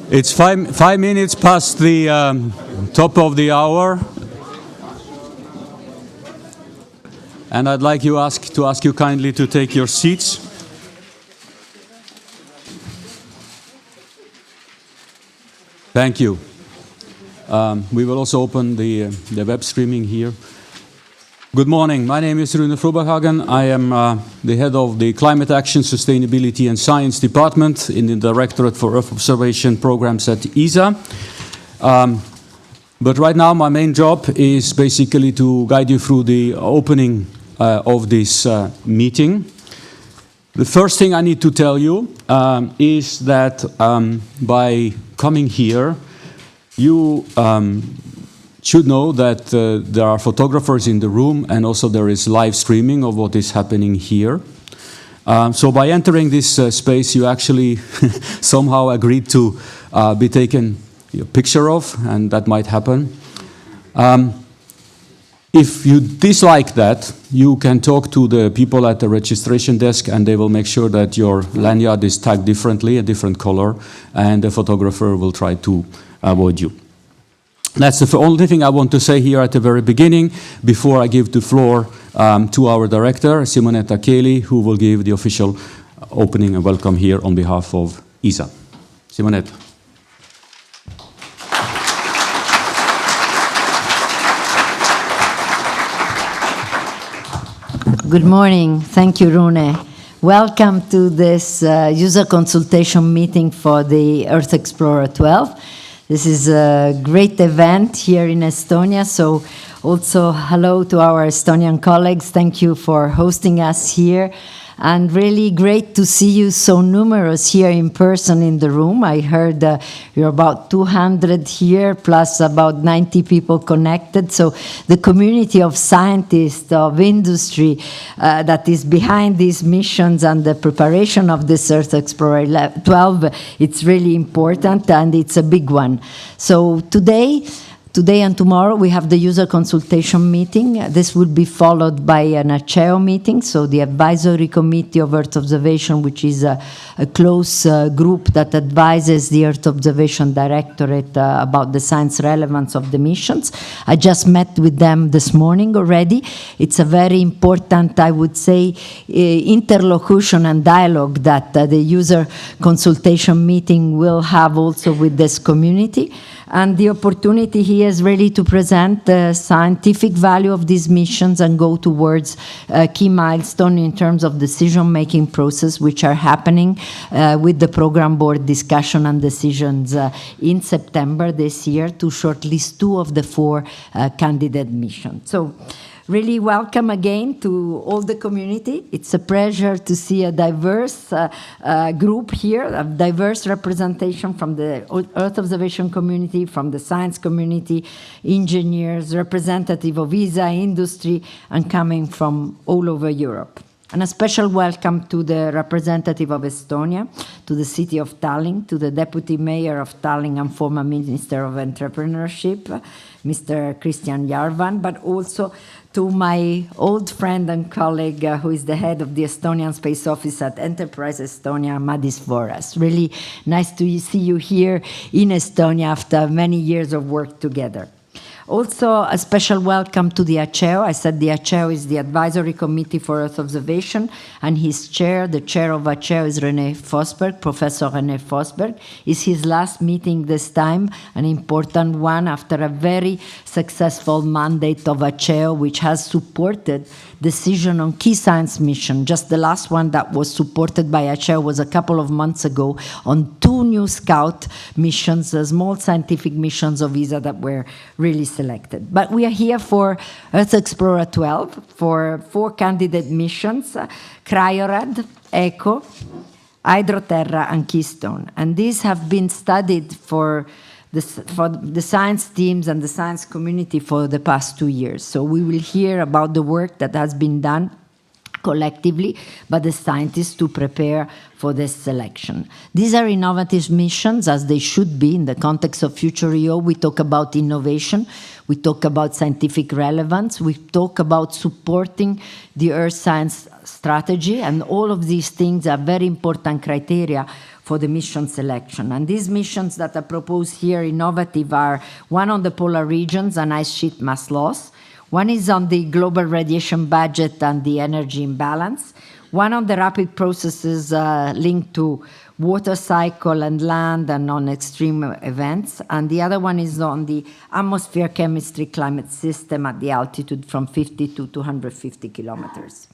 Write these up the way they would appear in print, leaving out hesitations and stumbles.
It's 5 minutes past the top of the hour, and I'd like to ask you kindly to take your seats. Thank you. We will also open the web streaming here. Good morning. My name is Rune Froberghagen. I am the head of the Climate Action, Sustainability and Science Department in the Directorate for Earth Observation Programs at ESA. But right now my main job is basically to guide you through the opening of this meeting. The first thing I need to tell you is that by coming here, you should know that there are photographers in the room, and also there is live streaming of what is happening here. So by entering this space, you actually somehow agreed to be taken a picture of, and that might happen. If you dislike that, you can talk to the people at the registration desk, and they will make sure that your lanyard is tagged differently, a different color, and the photographer will try to avoid you. That's the only thing I want to say here at the very beginning, before I give the floor to our director, Simonetta Kelly, who will give the official opening and welcome here on behalf of ESA. Simonetta. Good morning. Thank you, Rune. Welcome to this user consultation meeting for the Earth Explorer 12. This is a great event here in Estonia, so also hello to our Estonian colleagues. Thank you for hosting us here. And really great to see you so numerous here in person in the room. I heard you're about 200 here, plus about 90 people connected. So the community of scientists, of industry that is behind these missions and the preparation of this Earth Explorer 12, it's really important, and it's a big one. So Today and tomorrow we have the user consultation meeting. This will be followed by an ACEO meeting, so the Advisory Committee of Earth Observation, which is a close group that advises the Earth Observation Directorate about the science relevance of the missions. I just met with them this morning already. It's a very important, I would say, interlocution and dialogue that the user consultation meeting will have also with this community. And the opportunity here is really to present the scientific value of these missions and go towards a key milestone in terms of decision-making process, which are happening with the program board discussion and decisions in September this year to shortlist 2 of the 4 candidate missions. So, really welcome again to all the community. It's a pleasure to see a diverse group here, a diverse representation from the Earth observation community, from the science community, engineers, representative of ESA, industry, and coming from all over Europe. And a special welcome to the representative of Estonia, to the city of Tallinn, to the deputy mayor of Tallinn and former minister of entrepreneurship, Mr. Christian Jarvan, but also to my old friend and colleague who is the head of the Estonian Space Office at Enterprise Estonia, Madis Voras. Really nice to see you here in Estonia after many years of work together. Also, a special welcome to the ACEO. I said the ACEO is the Advisory Committee for Earth Observation, and his chair, the chair of ACEO, is René Fosberg, Professor René Fosberg. It's his last meeting this time, an important one after a very successful mandate of ACEO, which has supported decision on key science mission. Just the last one that was supported by ACEO was a couple of months ago on 2 new Scout missions, small scientific missions of ESA that were really selected. But we are here for Earth Explorer 12, for 4 candidate missions, CryoRad, ECHO, Hydroterra and Keystone. And these have been studied for the science teams and the science community for the past 2 years. So we will hear about the work that has been done collectively by the scientists to prepare for this selection. These are innovative missions, as they should be in the context of Future EO. We talk about innovation, we talk about scientific relevance, we talk about supporting the Earth science strategy, and all of these things are very important criteria for the mission selection. And these missions that are proposed here, innovative, are one on the polar regions and ice sheet mass loss. One is on the global radiation budget and the energy imbalance. One on the rapid processes linked to water cycle and land and on extreme events. And the other one is on the atmosphere chemistry climate system at the altitude from 50 to 250 kilometers.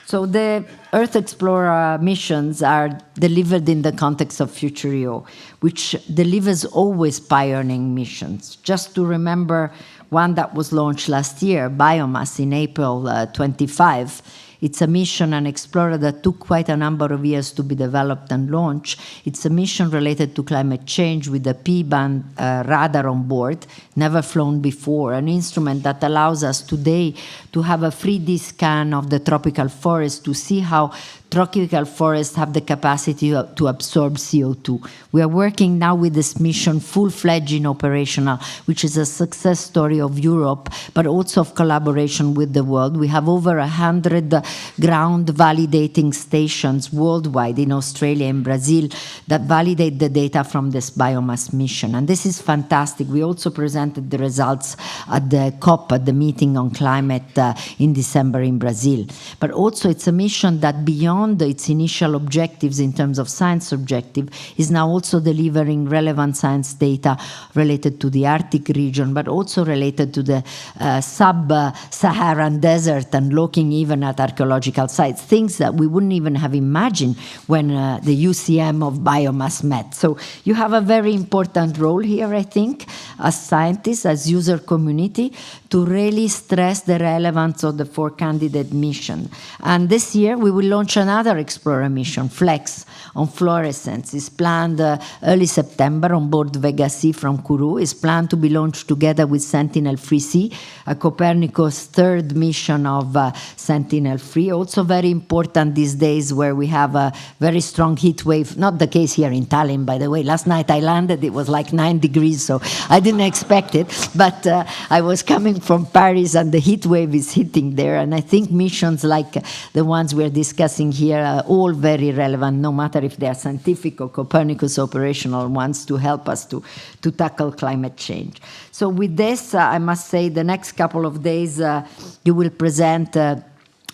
So the Earth Explorer missions are delivered in the context of Futurio, which delivers always pioneering missions. Just to remember one that was launched last year, Biomass, in April 25. It's a mission, an explorer that took quite a number of years to be developed and launched. It's a mission related to climate change with a P-band radar on board, never flown before, an instrument that allows us today to have a 3D scan of the tropical forest to see how tropical forests have the capacity to absorb CO2. We are working now with this mission full-fledged in operational, which is a success story of Europe, but also of collaboration with the world. We have over 100 ground validating stations worldwide in Australia and Brazil that validate the data from this biomass mission. And this is fantastic. We also presented the results at the COP, at the meeting on climate in December in Brazil. But also it's a mission that beyond its initial objectives in terms of science objective is now also delivering relevant science data related to the Arctic region, but also related to the sub-Saharan desert and looking even at archaeological sites, things that we wouldn't even have imagined when the UCM of biomass met. So you have a very important role here, I think, as scientists, as user community, to really stress the relevance of the 4 candidate mission. And this year we will launch another Explorer mission, FLEX, on fluorescence. It's planned early September on board Vega C from Kourou. It's planned to be launched together with Sentinel-3C, a Copernicus 3rd mission of Sentinel-3. Also very important these days where we have a very strong heat wave. Not the case here in Tallinn, by the way. Last night I landed, it was like 9 degrees, so I didn't expect it. But I was coming from Paris and the heat wave is hitting there. And I think missions like the ones we're discussing here are all very relevant, no matter if they are scientific or Copernicus operational ones, to help us to tackle climate change. So with this, I must say the next couple of days you will present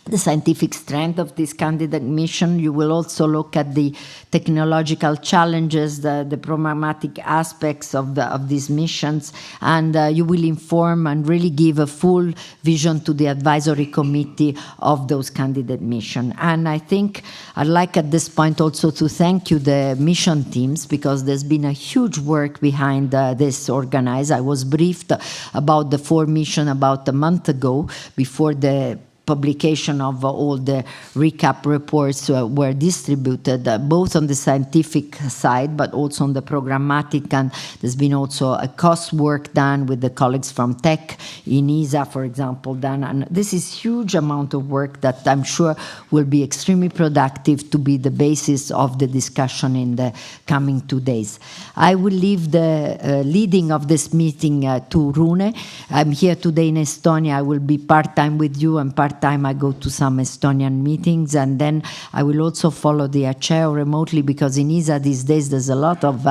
the scientific strength of this candidate mission. You will also look at the technological challenges, the programmatic aspects of these missions, and you will inform and really give a full vision to the advisory committee of those candidate missions. And I think I'd like at this point also to thank you, the mission teams, because there's been a huge work behind this organized. I was briefed about the 4 missions about a month ago before the publication of all the recap reports were distributed, both on the scientific side, but also on the programmatic, and there's been also a cost work done with the colleagues from tech, in ESA, for example, done, and this is huge amount of work that I'm sure will be extremely productive to be the basis of the discussion in the coming 2 days. I will leave the leading of this meeting to Rune. I'm here today in Estonia. I will be part-time with you and part-time I go to some Estonian meetings, and then I will also follow the ACEO remotely, because in ESA these days there's a lot of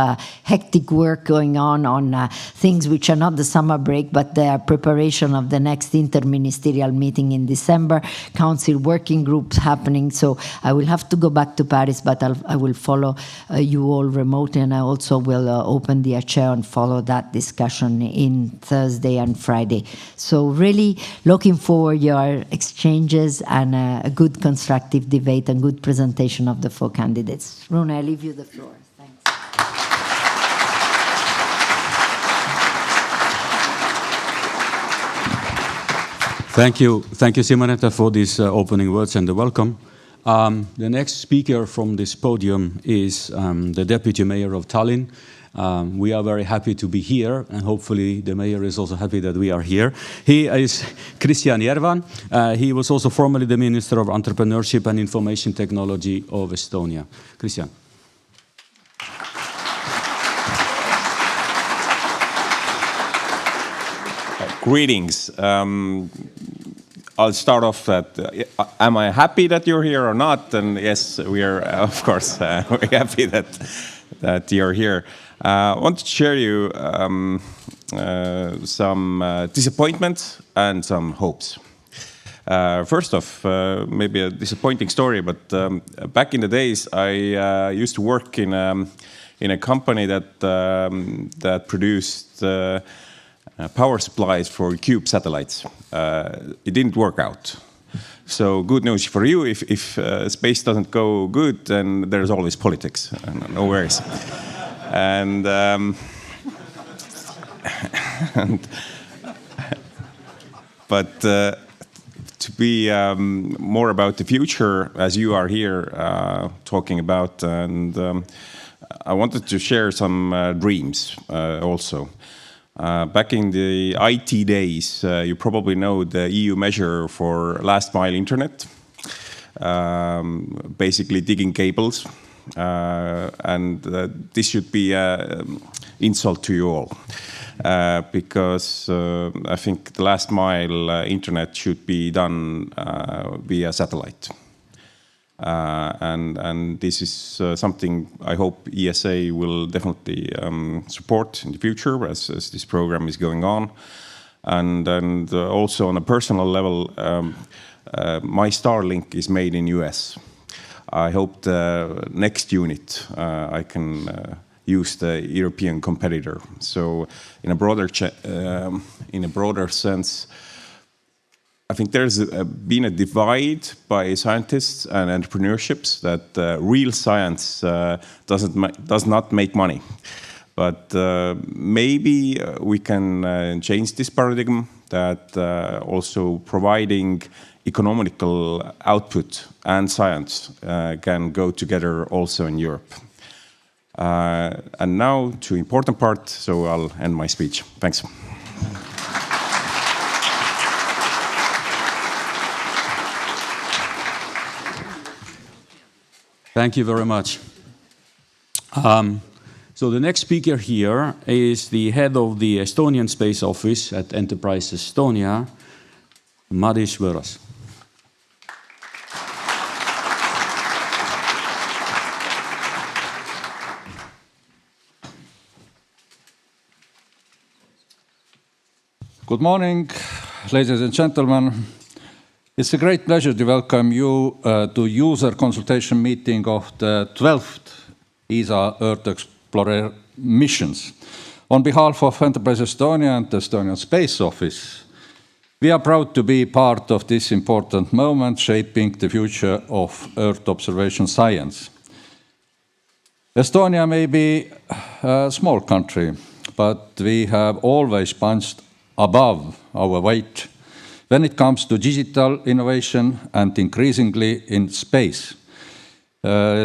hectic work going on things which are not the summer break, but the preparation of the next interministerial meeting in December, council working groups happening. So I will have to go back to Paris, but I will follow you all remotely, and I also will open the ACEO and follow that discussion in Thursday and Friday. So really looking forward your exchanges and a good constructive debate and good presentation of the 4 candidates. Rune, I leave you the floor. Thanks. Thank you, Simonetta, for these opening words and the welcome. The next speaker from this podium is the Deputy Mayor of Tallinn. We are very happy to be here, and hopefully the mayor is also happy that we are here. He is Kristjan Järvan. He was also formerly the Minister of Entrepreneurship and Information Technology of Estonia. Kristjan. Greetings. I'll start off that, am I happy that you're here or not? And yes, we are, of course, we're happy that that you're here. I want to share you some disappointments and some hopes. First off, maybe a disappointing story, but back in the days, I used to work in a company that produced power supplies for Cube satellites. It didn't work out. So good news for you, if space doesn't go good, then there's always politics, no worries. But to be more about the future, as you are here talking about, and I wanted to share some dreams also. Back in the IT days, you probably know the EU measure for last mile internet, basically digging cables, and this should be an insult to you all, because I think the last mile internet should be done via satellite. And this is something I hope ESA will definitely support in the future as this program is going on. And also on a personal level, my Starlink is made in US. I hope the next unit I can use the European competitor. So in a broader sense, I think there's been a divide by scientists and entrepreneurships that real science does not make money. But maybe we can change this paradigm, that also providing economical output and science can go together also in Europe. And now to important part, so I'll end my speech. Thanks. Thank you very much. So the next speaker here is the head of the Estonian Space Office at Enterprise Estonia, Madis Võõras. Good morning, ladies and gentlemen. It's a great pleasure to welcome you to user consultation meeting of the 12th ESA Earth Explorer missions. On behalf of Enterprise Estonia and the Estonian Space Office, we are proud to be part of this important moment shaping the future of Earth observation science. Estonia may be a small country, but we have always punched above our weight when it comes to digital innovation and increasingly in space.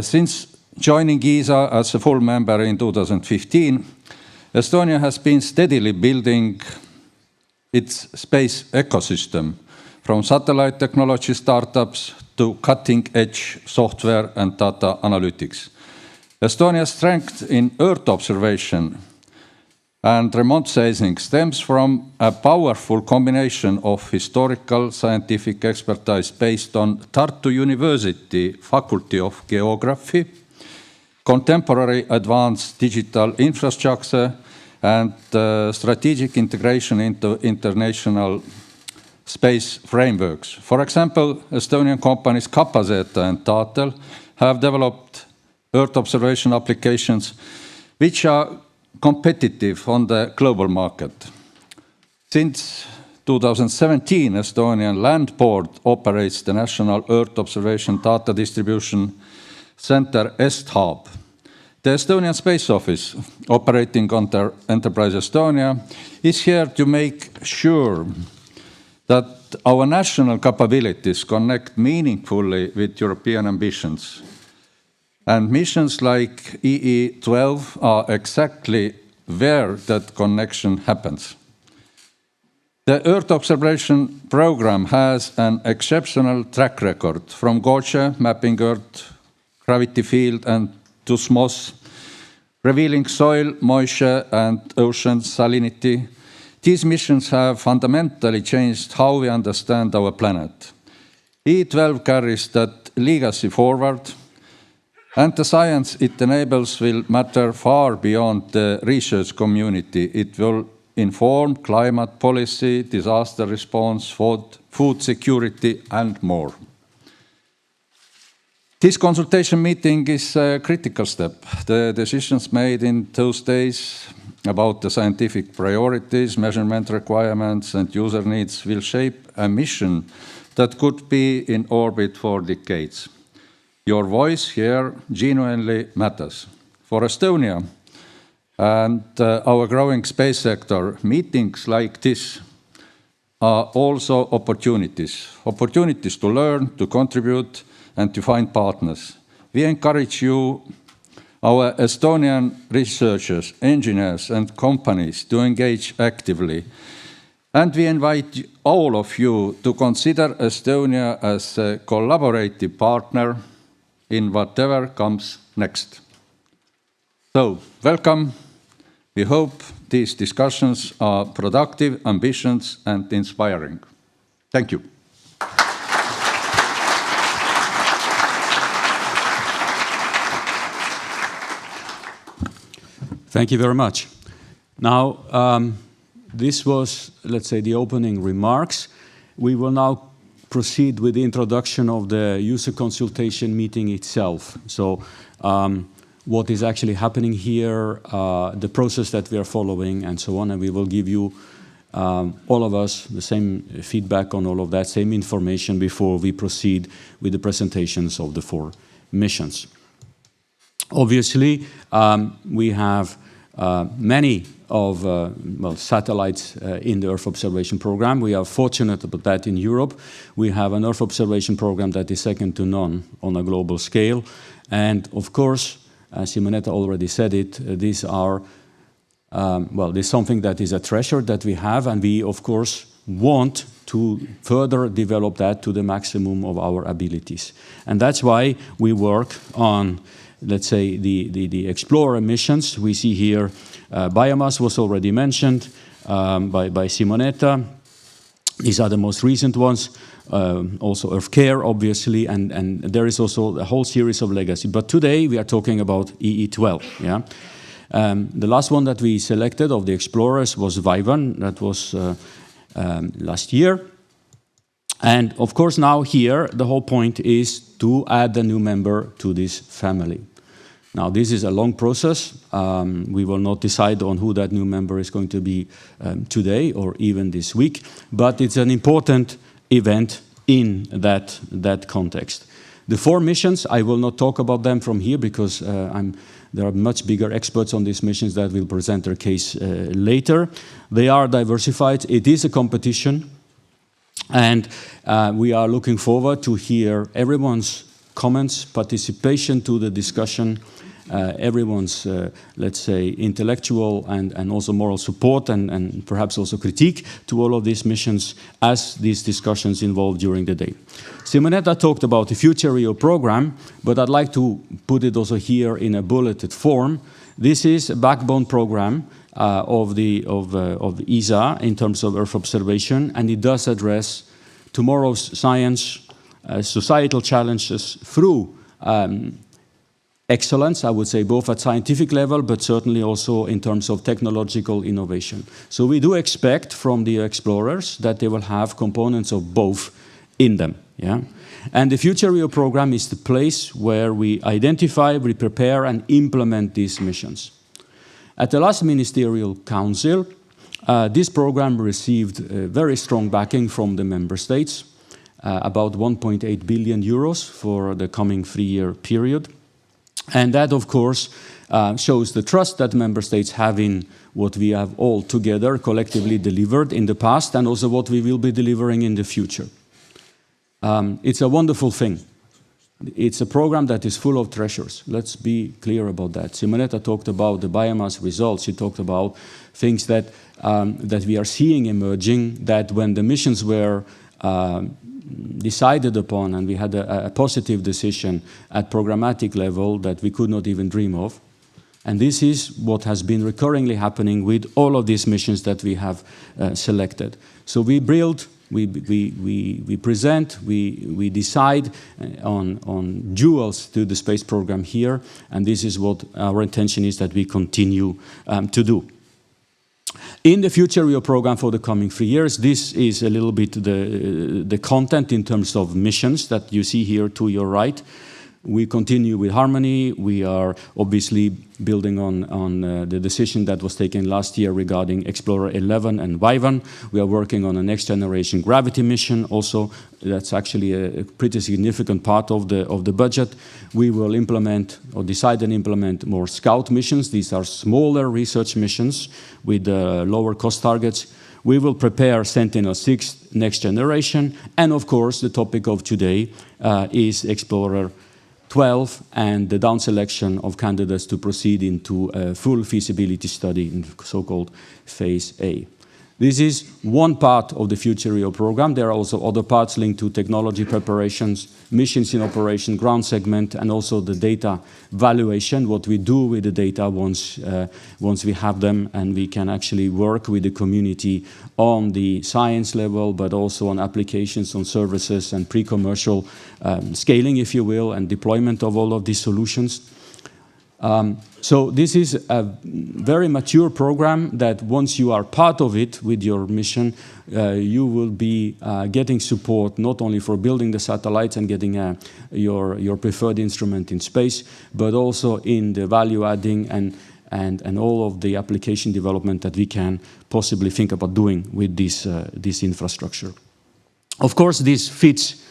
Since joining ESA as a full member in 2015, Estonia has been steadily building its space ecosystem, from satellite technology startups to cutting-edge software and data analytics. Estonia's strength in Earth observation and remote sensing stems from a powerful combination of historical scientific expertise based on Tartu University Faculty of Geography, contemporary advanced digital infrastructure, and strategic integration into international space frameworks. For example, Estonian companies Kapazeta and Tatel have developed Earth observation applications which are competitive on the global market. Since 2017, Estonian Land Board operates the National Earth Observation Data Distribution Center EstHub. The Estonian Space Office, operating under Enterprise Estonia, is here to make sure that our national capabilities connect meaningfully with European ambitions. And missions like EE-12 are exactly where that connection happens. The Earth observation program has an exceptional track record, from GOCHE, mapping Earth gravity field, and to SMOS, revealing soil moisture and ocean salinity. These missions have fundamentally changed how we understand our planet. EE-12 carries that legacy forward. And the science it enables will matter far beyond the research community. It will inform climate policy, disaster response, food security, and more. This consultation meeting is a critical step. The decisions made in those days about the scientific priorities, measurement requirements, and user needs will shape a mission that could be in orbit for decades. Your voice here genuinely matters. For Estonia and our growing space sector, meetings like this are also opportunities. Opportunities to learn, to contribute, and to find partners. We encourage you, our Estonian researchers, engineers, and companies to engage actively. And we invite all of you to consider Estonia as a collaborative partner in whatever comes next. So, welcome. We hope these discussions are productive, ambitious, and inspiring. Thank you. Thank you very much. Now, this was, let's say, the opening remarks. We will now proceed with the introduction of the user consultation meeting itself. So, what is actually happening here, the process that we are following, and so on, and we will give you, all of us, the same feedback on all of that, same information before we proceed with the presentations of the 4 missions. Obviously, we have many of satellites in the Earth observation program. We are fortunate about that in Europe. We have an Earth observation program that is second to none on a global scale. And of course, Simonetta already said it, these are, this is something that is a treasure that we have, and we, of course, want to further develop that to the maximum of our abilities. And that's why we work on, let's say, the Explorer missions. We see here biomass was already mentioned by Simonetta. These are the most recent ones. Also Earth Care, obviously, and there is also a whole series of legacy. But today we are talking about EE12. Yeah? The last one that we selected of the Explorers was Vivan. That was last year. And of course now here the whole point is to add a new member to this family. Now this is a long process. We will not decide on who that new member is going to be today or even this week, but it's an important event in that context. The 4 missions, I will not talk about them from here because there are much bigger experts on these missions that will present their case later. They are diversified. It is a competition. And we are looking forward to hear everyone's comments, participation to the discussion, everyone's, let's say, intellectual and also moral support and perhaps also critique to all of these missions as these discussions evolve during the day. Simonetta talked about the Future Rio program, but I'd like to put it also here in a bulleted form. This is a backbone program of ESA in terms of Earth observation, and it does address tomorrow's science, societal challenges through excellence, I would say, both at scientific level, but certainly also in terms of technological innovation. So we do expect from the explorers that they will have components of both in them. Yeah? And the Future Rio program is the place where we identify, we prepare, and implement these missions. At the last Ministerial Council, this program received very strong backing from the member states, about 1.8 billion euros for the coming 3-year period. And that, of course, shows the trust that member states have in what we have all together collectively delivered in the past and also what we will be delivering in the future. It's a wonderful thing. It's a program that is full of treasures. Let's be clear about that. Simonetta talked about the biomass results. She talked about things that we are seeing emerging, that when the missions were decided upon and we had a positive decision at programmatic level that we could not even dream of. And this is what has been recurringly happening with all of these missions that we have selected. So we build we present, we decide on jewels to the space program here, and this is what our intention is that we continue to do. In the future Rio program for the coming 3 years, this is a little bit the content in terms of missions that you see here to your right. We continue with Harmony. We are obviously building on the decision that was taken last year regarding Explorer 11 and Vyvern. We are working on a next generation gravity mission also. That's actually a pretty significant part of the budget. We will implement or decide and implement more Scout missions. These are smaller research missions with lower cost targets. We will prepare Sentinel-6 next generation. And of course, the topic of today is Explorer 12 and the down selection of candidates to proceed into a full feasibility study in so-called Phase A. This is one part of the Future Rio program. There are also other parts linked to technology preparations, missions in operation, ground segment, and also the data valuation, what we do with the data once we have them, and we can actually work with the community on the science level, but also on applications, on services, and pre-commercial scaling, if you will, and deployment of all of these solutions. So this is a very mature program that once you are part of it with your mission, you will be getting support not only for building the satellites and getting your preferred instrument in space, but also in the value adding and all of the application development that we can possibly think about doing with this infrastructure. Of course, this fits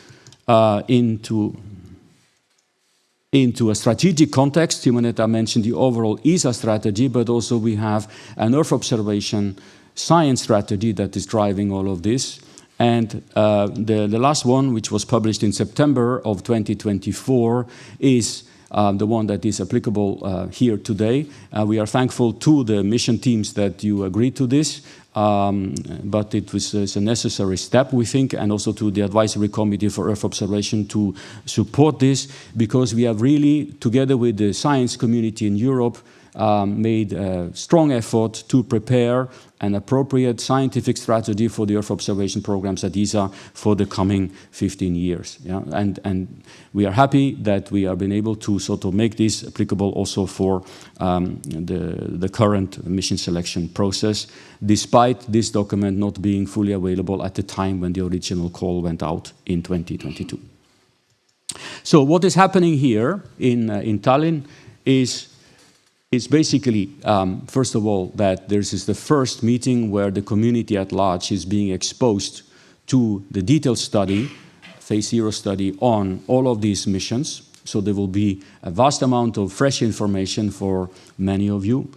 into a strategic context. Simonetta mentioned the overall ESA strategy, but also we have an Earth observation science strategy that is driving all of this. And the last one, which was published in September of 2024, is the one that is applicable here today. We are thankful to the mission teams that you agreed to this, but it was a necessary step, we think, and also to the Advisory Committee for Earth Observation to support this, because we have really, together with the science community in Europe, made a strong effort to prepare an appropriate scientific strategy for the Earth observation programs at ESA for the coming 15 years. Yeah? And we are happy that we have been able to sort of make this applicable also for the current mission selection process, despite this document not being fully available at the time when the original call went out in 2022. So what is happening here in Tallinn is basically, first of all, that this is the first meeting where the community at large is being exposed to the detailed study, Phase 0 study, on all of these missions. So there will be a vast amount of fresh information for many of you,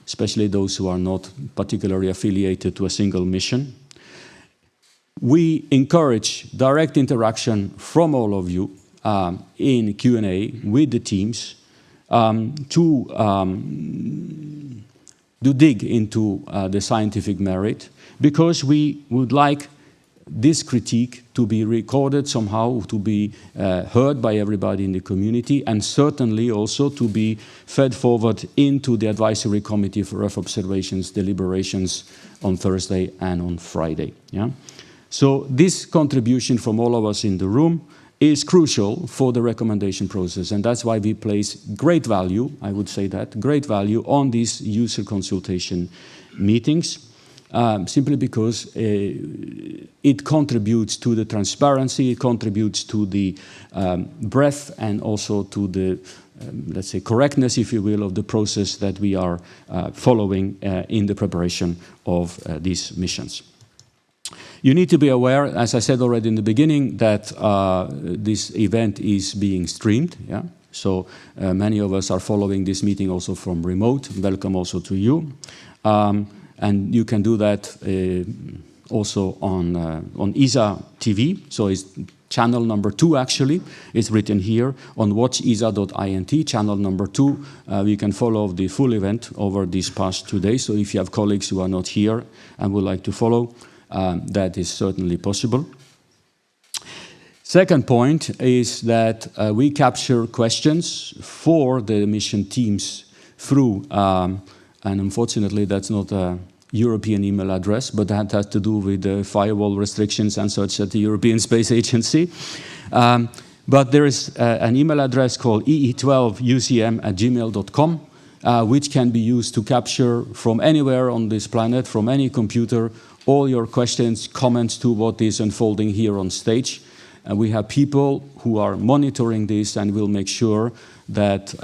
especially those who are not particularly affiliated to a single mission. We encourage direct interaction from all of you in Q&A with the teams, to dig into the scientific merit, because we would like this critique to be recorded somehow, to be heard by everybody in the community, and certainly also to be fed forward into the Advisory Committee for Earth Observations deliberations on Thursday and on Friday. Yeah? So this contribution from all of us in the room is crucial for the recommendation process, and that's why we place great value, I would say that, great value on these user consultation meetings, simply because it contributes to the transparency, it contributes to the breadth, and also to the, let's say, correctness, if you will, of the process that we are following in the preparation of these missions. You need to be aware, as I said already in the beginning, that this event is being streamed. Yeah? So many of us are following this meeting also from remote. Welcome also to you. And you can do that also on ESA TV. So it's channel number 2, actually. It's written here on watchesa.int, channel number 2. You can follow the full event over these past 2 days. So if you have colleagues who are not here and would like to follow, that is certainly possible. Second point is that we capture questions for the mission teams through, and unfortunately that's not European email address, but that has to do with the firewall restrictions and such at the European Space Agency. But there is an email address called ee12ucm@gmail.com, which can be used to capture from anywhere on this planet, from any computer, all your questions, comments to what is unfolding here on stage. And we have people who are monitoring this and will make sure that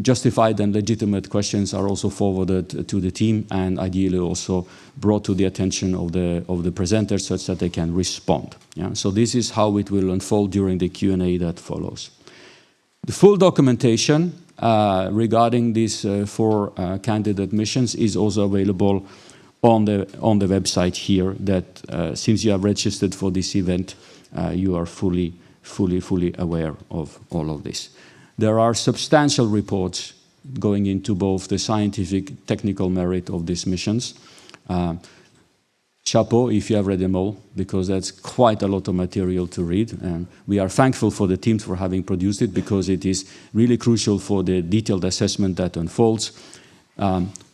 justified and legitimate questions are also forwarded to the team and ideally also brought to the attention of the presenters such that they can respond. Yeah? So this is how it will unfold during the Q&A that follows. The full documentation regarding these 4 candidate missions is also available on the website here that since you have registered for this event, you are fully aware of all of this. There are substantial reports going into both the scientific, technical merit of these missions. Chapeau if you have read them all, because that's quite a lot of material to read. And we are thankful for the teams for having produced it, because it is really crucial for the detailed assessment that unfolds.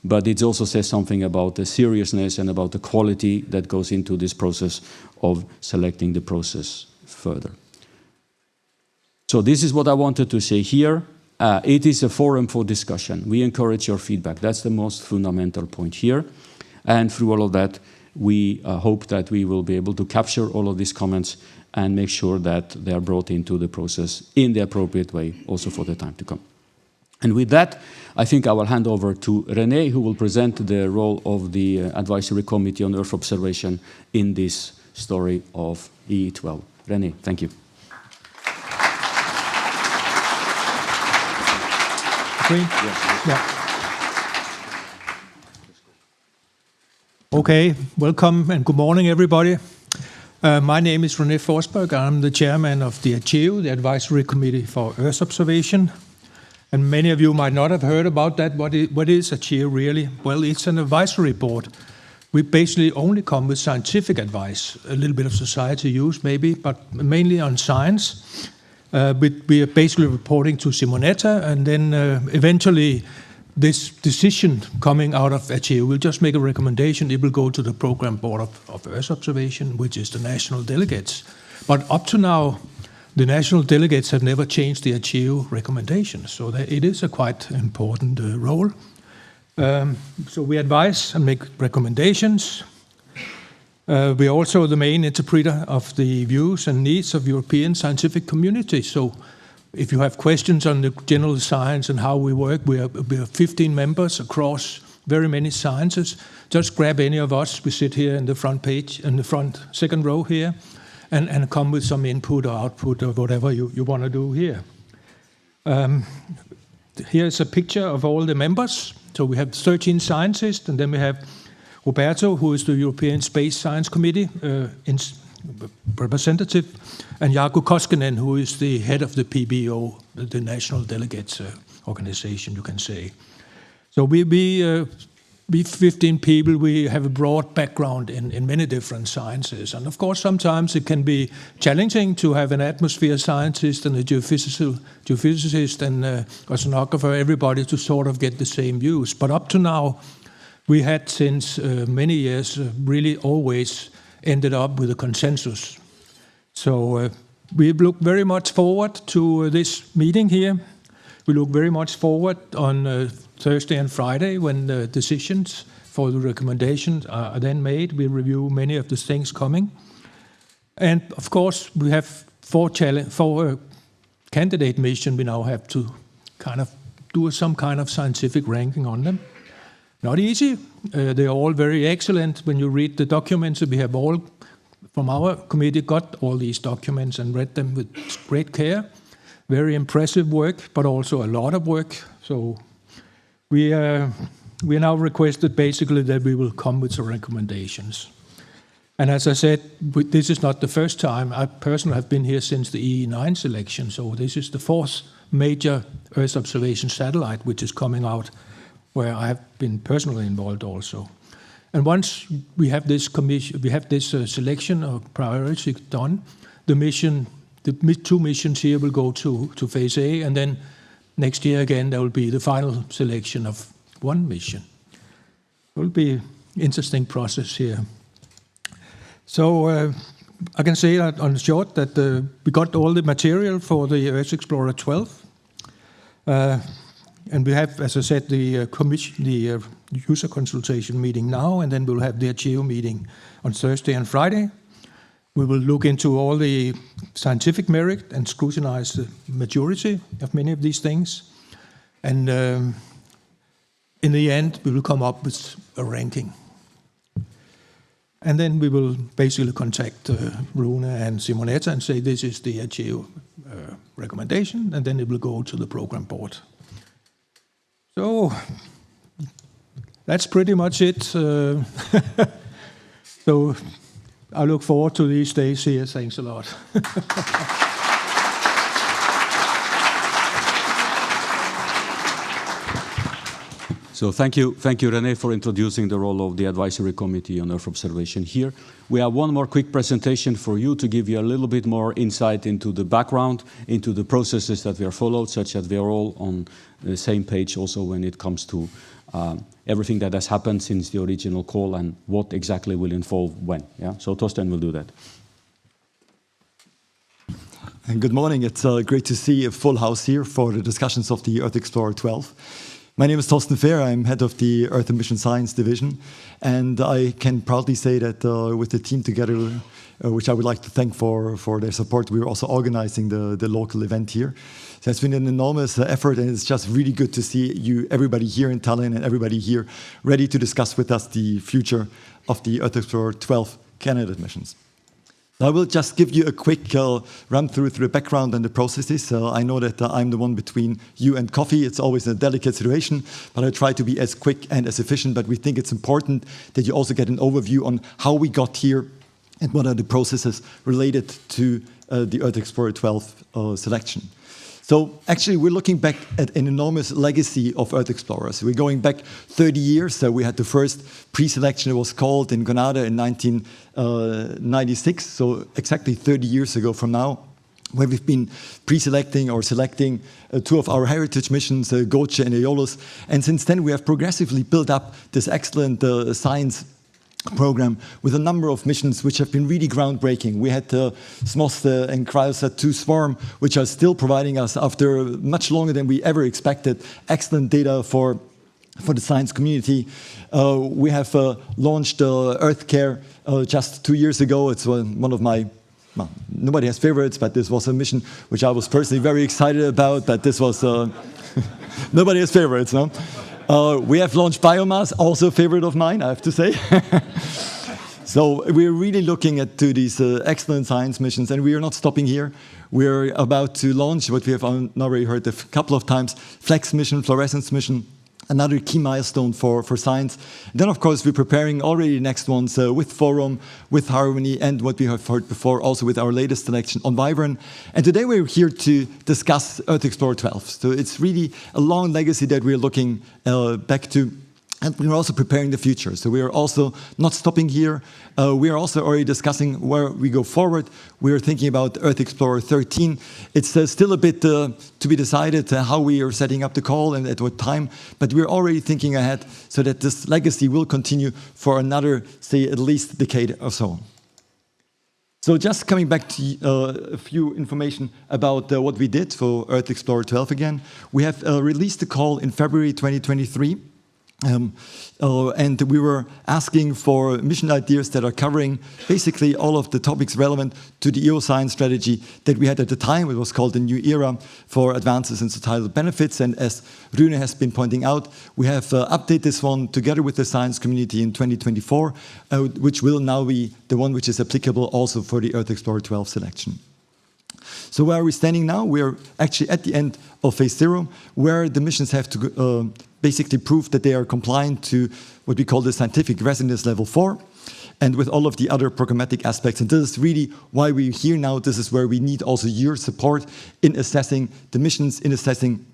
But it also says something about the seriousness and about the quality that goes into this process of selecting the process further. So this is what I wanted to say here. It is a forum for discussion. We encourage your feedback. That's the most fundamental point here. And through all of that, we hope that we will be able to capture all of these comments and make sure that they are brought into the process in the appropriate way also for the time to come. And with that, I think I will hand over to René, who will present the role of the Advisory Committee on Earth Observation in this story of EE12. René, thank you. Yeah. Okay, welcome and good morning, everybody. My name is René Forsberg. I'm the chairman of the ACHEO, the Advisory Committee for Earth Observation. And many of you might not have heard about that. What is ACHEO really? Well, it's an advisory board. We basically only come with scientific advice, a little bit of society use maybe, but mainly on science. We are basically reporting to Simonetta, and then eventually this decision coming out of ACHEO will just make a recommendation. It will go to the Program Board of Earth Observation, which is the national delegates. But up to now, the national delegates have never changed the ACHEO recommendations, so it is a quite important role. So we advise and make recommendations. We are also the main interpreter of the views and needs of European scientific community. So if you have questions on the general science and how we work, we are 15 members across very many sciences. Just grab any of us. We sit here in the front page, in the front second row here, and come with some input or output or whatever you want to do here. Here's a picture of all the members. So we have 13 scientists, and then we have Roberto, who is the European Space Science Committee representative, and Jarkko Koskinen, who is the head of the PBO, the National Delegates Organization, you can say. So we 15 people, we have a broad background in many different sciences. And of course, sometimes it can be challenging to have an atmosphere scientist and a geophysicist and oceanographer, everybody to sort of get the same views. But up to now, we had since many years really always ended up with a consensus. So we look very much forward to this meeting here. We look very much forward on Thursday and Friday when the decisions for the recommendations are then made. We review many of the things coming. And of course, we have four candidate missions. We now have to kind of do some kind of scientific ranking on them. Not easy. They are all very excellent. When you read the documents, we have all, from our committee, got all these documents and read them with great care. Very impressive work, but also a lot of work. So we now requested basically that we will come with some recommendations. And as I said, this is not the first time. I personally have been here since the EE9 selection. So this is the fourth major Earth observation satellite which is coming out, where I have been personally involved also. And once we have this selection or priority done, the two missions here will go to phase A, and then next year again there will be the final selection of one mission. It will be interesting process here. So I can say that on short that we got all the material for the Earth Explorer 12. And we have, as I said, the user consultation meeting now, and then we'll have the Archeo meeting on Thursday and Friday. We will look into all the scientific merit and scrutinize the majority of many of these things. And in the end, we will come up with a ranking. And then we will basically contact Rune and Simonetta and say this is the Archeo recommendation, and then it will go to the program board. So that's pretty much it. So I look forward to these days here. Thanks a lot. So thank you, René, for introducing the role of the Advisory Committee on Earth Observation here. We have one more quick presentation for you to give you a little bit more insight into the background, into the processes that we are followed, such that we are all on the same page also when it comes to everything that has happened since the original call and what exactly will involve when. Yeah? So Torsten will do that. And good morning. It's great to see a full house here for the discussions of the Earth Explorer 12. My name is Torsten Fehr. I'm head of the Earth and Mission Science Division, and I can proudly say that with the team together, which I would like to thank for their support, we're also organizing the local event here. So it's been an enormous effort, and it's just really good to see everybody here in Tallinn and everybody here ready to discuss with us the future of the Earth Explorer 12 candidate missions. I will just give you a quick run through the background and the processes. I know that I'm the one between you and coffee. It's always a delicate situation, but I try to be as quick and as efficient. But we think it's important that you also get an overview on how we got here and what are the processes related to the Earth Explorer 12 selection. So actually, we're looking back at an enormous legacy of Earth Explorers. We're going back 30 years. So we had the first pre-selection, it was called in Granada in 1996, so exactly 30 years ago from now, where we've been pre-selecting or selecting two of our heritage missions, Goce and Aeolus. And since then, we have progressively built up this excellent science program with a number of missions which have been really groundbreaking. We had SMOS and CryoRad 2 Swarm, which are still providing us, after much longer than we ever expected, excellent data for the science community. We have launched EarthCare just 2 years ago. It's one of my, well, nobody has favorites, but this was a mission which I was personally very excited about, but this was, nobody has favorites, no? We have launched Biomass, also a favorite of mine, I have to say. So we're really looking at these excellent science missions, and we are not stopping here. We're about to launch what we have already heard a couple of times, FLEX mission, fluorescence mission, another key milestone for science. And then, of course, we're preparing already the next ones with Forum, with Harmony, and what we have heard before, also with our latest selection on Wyvern. And today we're here to discuss Earth Explorer 12. So it's really a long legacy that we're looking back to. And we're also preparing the future. So we are also not stopping here. We are also already discussing where we go forward. We are thinking about Earth Explorer 13. It's still a bit to be decided how we are setting up the call and at what time. But we're already thinking ahead so that this legacy will continue for another, say, at least a decade or so. So just coming back to a few information about what we did for Earth Explorer 12 again. We have released the call in February 2023. And we were asking for mission ideas that are covering basically all of the topics relevant to the EO science strategy that we had at the time. It was called the New Era for Advances in Societal Benefits. And as Rune has been pointing out, we have updated this one together with the science community in 2024, which will now be the one which is applicable also for the Earth Explorer 12 selection. So where are we standing now? We are actually at the end of phase 0, where the missions have to basically prove that they are compliant to what we call the scientific readiness level 4, and with all of the other programmatic aspects. And this is really why we're here now. This is where we need also your support in assessing the missions, in assessing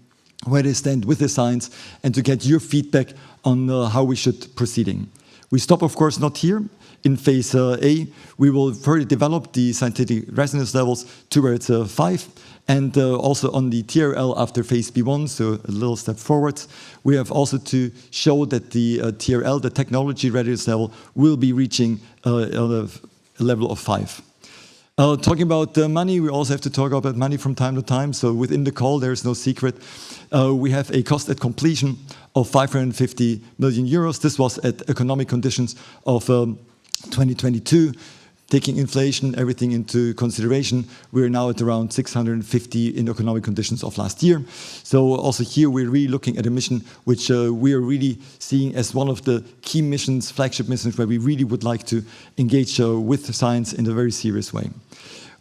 where they stand with the science, and to get your feedback on how we should proceeding. We stop, of course, not here. in phase A, we will further develop the scientific readiness levels towards 5. And also on the TRL after phase B1, so a little step forwards, we have also to show that the TRL, the technology readiness level, will be reaching a level of 5. Talking about money, we also have to talk about money from time to time. So within the call, there is no secret. We have a cost at completion of 550 million euros. This was at economic conditions of 2022. Taking inflation, everything into consideration, we're now at around 650 in economic conditions of last year. So also here we're really looking at a mission which we are really seeing as one of the key missions, flagship missions, where we really would like to engage with science in a very serious way.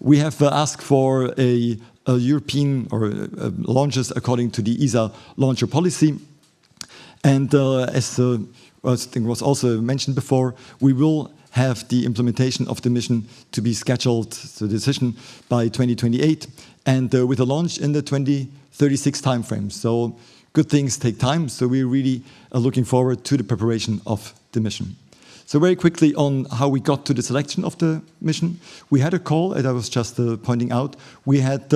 We have asked for a European or launches according to the ESA launcher policy. And as I think was also mentioned before, we will have the implementation of the mission to be scheduled, the decision, by 2028, and with a launch in the 2036 timeframe. So good things take time, so we're really looking forward to the preparation of the mission. So very quickly on how we got to the selection of the mission. We had a call, as I was just pointing out. We had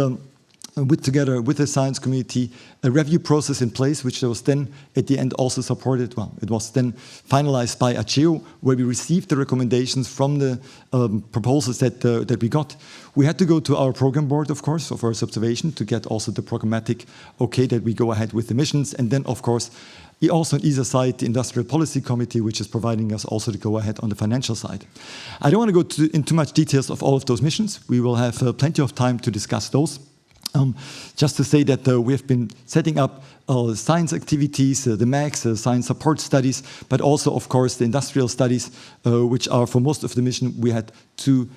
together with the science community, a review process in place, which was then at the end also supported. Well, it was then finalized by ACEO, where we received the recommendations from the proposals that we got. We had to go to our program board, of course, of Earth observation to get also the programmatic okay that we go ahead with the missions. And then, of course, also on ESA side, the Industrial Policy Committee, which is providing us also to go ahead on the financial side. I don't want to go into much details of all of those missions. We will have plenty of time to discuss those. Just to say that we have been setting up science activities, the MAX, science support studies, but also, of course, the industrial studies, which are for most of the mission. We had 2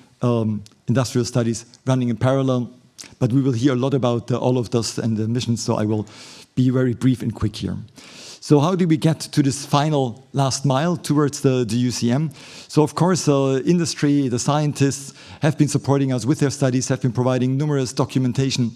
industrial studies running in parallel, but we will hear a lot about all of those and the missions, so I will be very brief and quick here. So how do we get to this final last mile towards the UCM? So of course, industry, the scientists have been supporting us with their studies, have been providing numerous documentation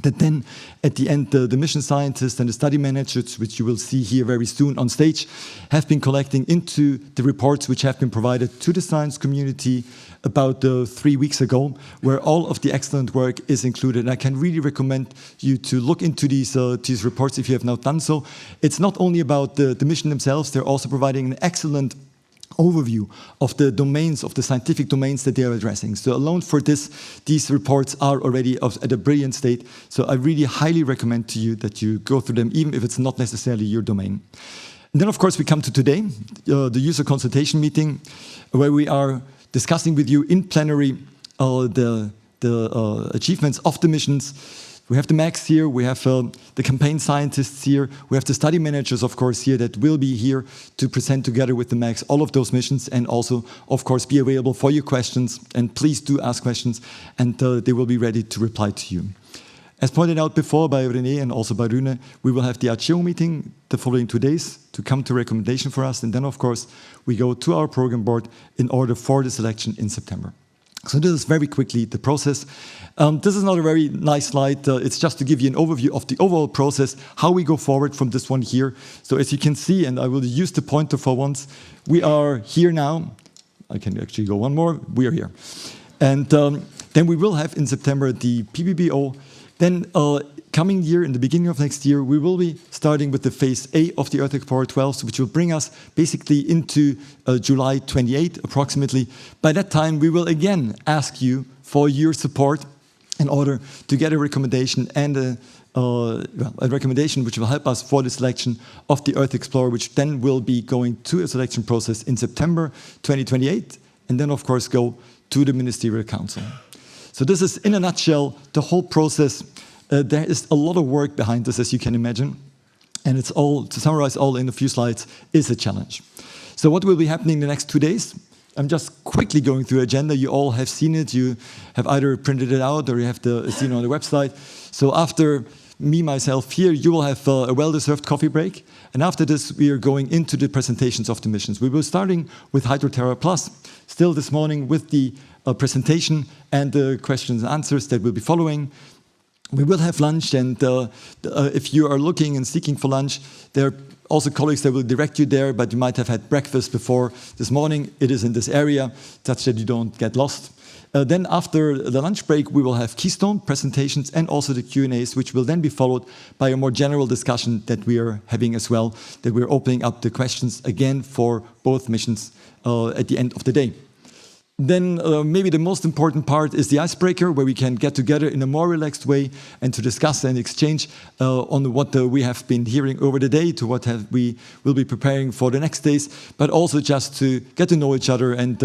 that then at the end, the mission scientists and the study managers, which you will see here very soon on stage, have been collecting into the reports which have been provided to the science community about 3 weeks ago, where all of the excellent work is included. And I can really recommend you to look into these reports if you have not done so. It's not only about the mission themselves, they're also providing an excellent overview of the domains, of the scientific domains that they are addressing. So alone for this, these reports are already at a brilliant state. So I really highly recommend to you that you go through them, even if it's not necessarily your domain. And then, of course, we come to today, the user consultation meeting, where we are discussing with you in plenary the achievements of the missions. We have the MAX here, we have the campaign scientists here, we have the study managers, of course, here that will be here to present together with the MAX all of those missions and also, of course, be available for your questions. And please do ask questions and they will be ready to reply to you. As pointed out before by René and also by Rune, we will have the ACEO meeting the following 2 days to come to recommendation for us. And then, of course, we go to our program board in order for the selection in September. So this is very quickly the process. This is not a very nice slide. It's just to give you an overview of the overall process, how we go forward from this one here. So as you can see, and I will use the pointer for once, we are here now. I can actually go one more. We are here. And then we will have in September the PBBO. Then coming year, in the beginning of next year, we will be starting with the phase A of the Earth Explorer 12, which will bring us basically into July 28 approximately. By that time, we will again ask you for your support in order to get a recommendation and a recommendation which will help us for the selection of the Earth Explorer, which then will be going to a selection process in September 2028, and then of course go to the Ministerial Council. So this is in a nutshell the whole process. There is a lot of work behind this, as you can imagine, and it's all, to summarize all in a few slides, is a challenge. So what will be happening in the next 2 days? I'm just quickly going through the agenda. You all have seen it. You have either printed it out or you have seen it on the website. So after me, myself here, you will have a well-deserved coffee break. And after this, we are going into the presentations of the missions. We will be starting with Hydroterra Plus, still this morning with the presentation and the questions and answers that will be following. We will have lunch, and if you are looking and seeking for lunch, there are also colleagues that will direct you there, but you might have had breakfast before this morning. It is in this area, such that you don't get lost. Then after the lunch break, we will have Keystone presentations and also the Q&As, which will then be followed by a more general discussion that we are having as well, that we're opening up the questions again for both missions at the end of the day. Then maybe the most important part is the icebreaker, where we can get together in a more relaxed way and to discuss and exchange on what we have been hearing over the day, to what we will be preparing for the next days, but also just to get to know each other and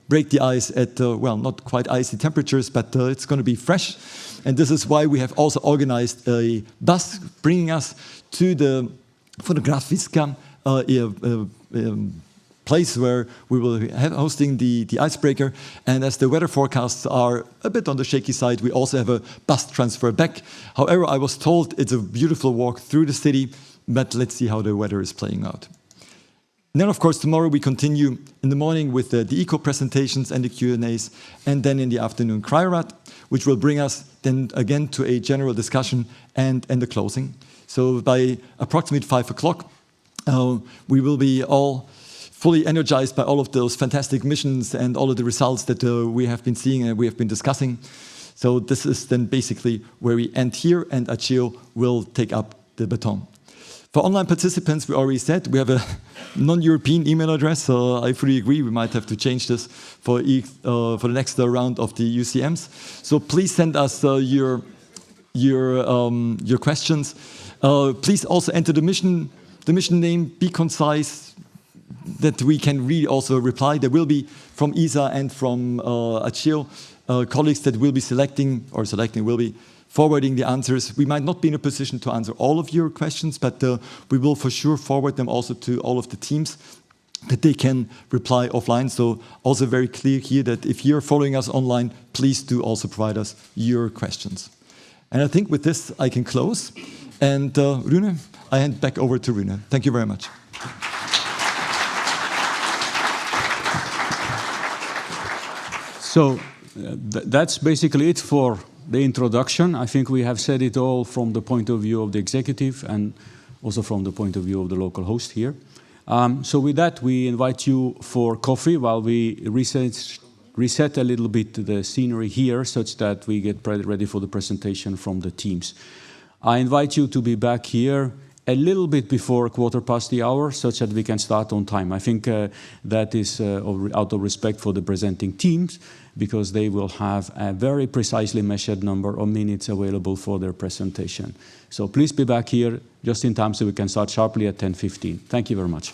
break the ice at, well, not quite icy temperatures, but it's going to be fresh. And this is why we have also organized a bus bringing us to the Fotografiska place where we will be hosting the icebreaker. And as the weather forecasts are a bit on the shaky side, we also have a bus transfer back. However, I was told it's a beautiful walk through the city, but let's see how the weather is playing out. And then, of course, tomorrow we continue in the morning with the eco presentations and the Q&As, and then in the afternoon CryoRad, which will bring us then again to a general discussion and the closing. So by approximately 5 o'clock, we will be all fully energized by all of those fantastic missions and all of the results that we have been seeing and we have been discussing. So this is then basically where we end here, and Aceo will take up the baton. For online participants, we already said we have a non-European email address. I fully agree, we might have to change this for the next round of the UCMs. So please send us your questions. Please also enter the mission name, be concise, that we can really also reply. There will be from ESA and from Aceo colleagues that will be will be forwarding the answers. We might not be in a position to answer all of your questions, but we will for sure forward them also to all of the teams that they can reply offline. So also very clear here that if you're following us online, please do also provide us your questions. And I think with this I can close. And Rune, I hand back over to Rune. Thank you very much. So that's basically it for the introduction. I think we have said it all from the point of view of the executive and also from the point of view of the local host here. So with that, we invite you for coffee while we reset a little bit the scenery here, such that we get ready for the presentation from the teams. I invite you to be back here a little bit before 1:15, such that we can start on time. I think that is out of respect for the presenting teams, because they will have a very precisely measured number of minutes available for their presentation. So please be back here just in time so we can start sharply at 10:15. Thank you very much.